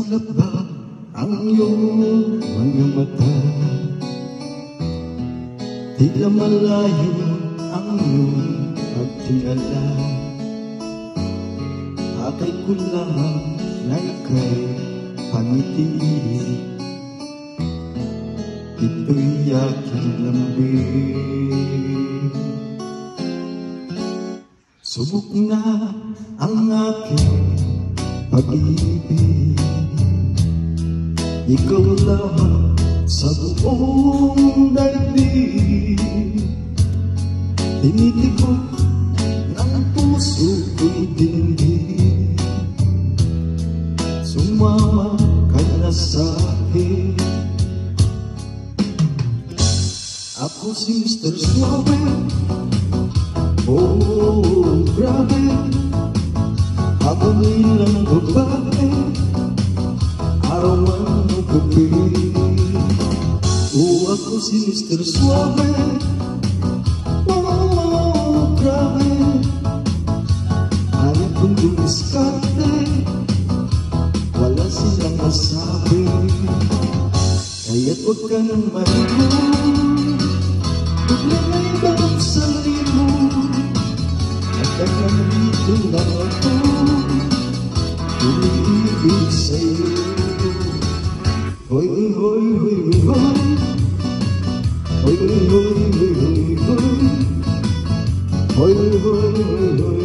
Maulap ba ang iyong mga mata? Tila malayo ang iyong pagtingala. Akay ko lamang na ika'y pangitiin. Ito'y aking lambing. Subok na ang aking pag-ibig. Ikaw lamang sa buong daigdig. Tinitibok ng puso ko'y dindig. Sumama ka na sa'kin. Ako si Mr. Suave. Oh, grabe. Habang ilang babae, araw man o gabi. Oh, ako si Mr. Suave. Oh, grabe. Ayaw kong dumiskarte, wala silang masabi. Kaya't huwag ka nang mahinog, huwag na ibang sarili mo. At ang nandito lang ako, umiibig sa'yo. Hoy, hoy, hoy, hoy, hoy, hoy, hoy, hoy, hoy, hoy, hoy, hoy, hoy,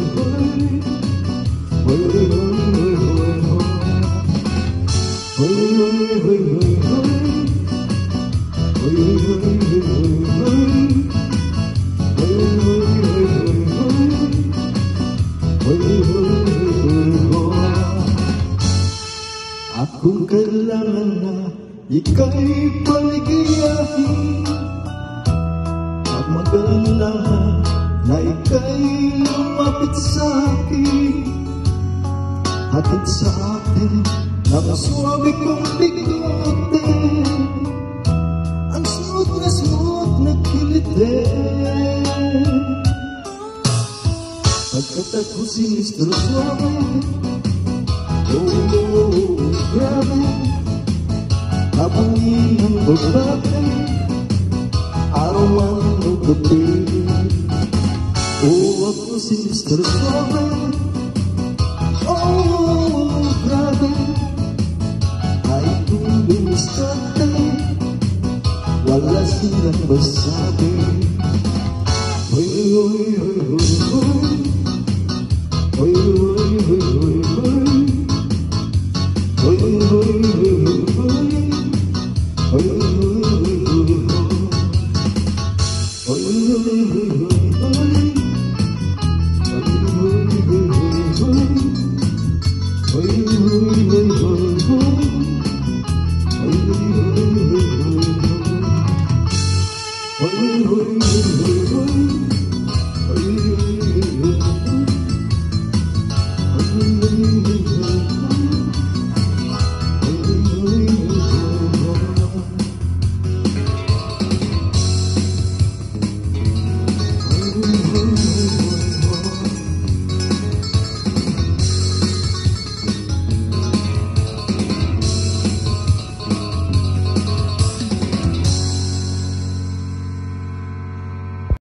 Akong kailangan na ika'y paligayahin, at mag-alala na ika'y lumapit sa'kin. Hatid sa atin na maswabi kong bigote, ang smooth na kilite. Pagkat ako si Mr. Suave. Oh, grabe. Habangin ang babae, araw man o gabi. Oh, ako si Mr. Suave. Oh, grabe. Ay kung dumiskarte, wala silang masabi. Hoy, hoy, hoy, hoy, hoy, hoy, hoy, hoy, hoy, hoy. Hoy, hoy, hoy, hoy, hoy, hoy, hoy, hoy, hoy, hoy,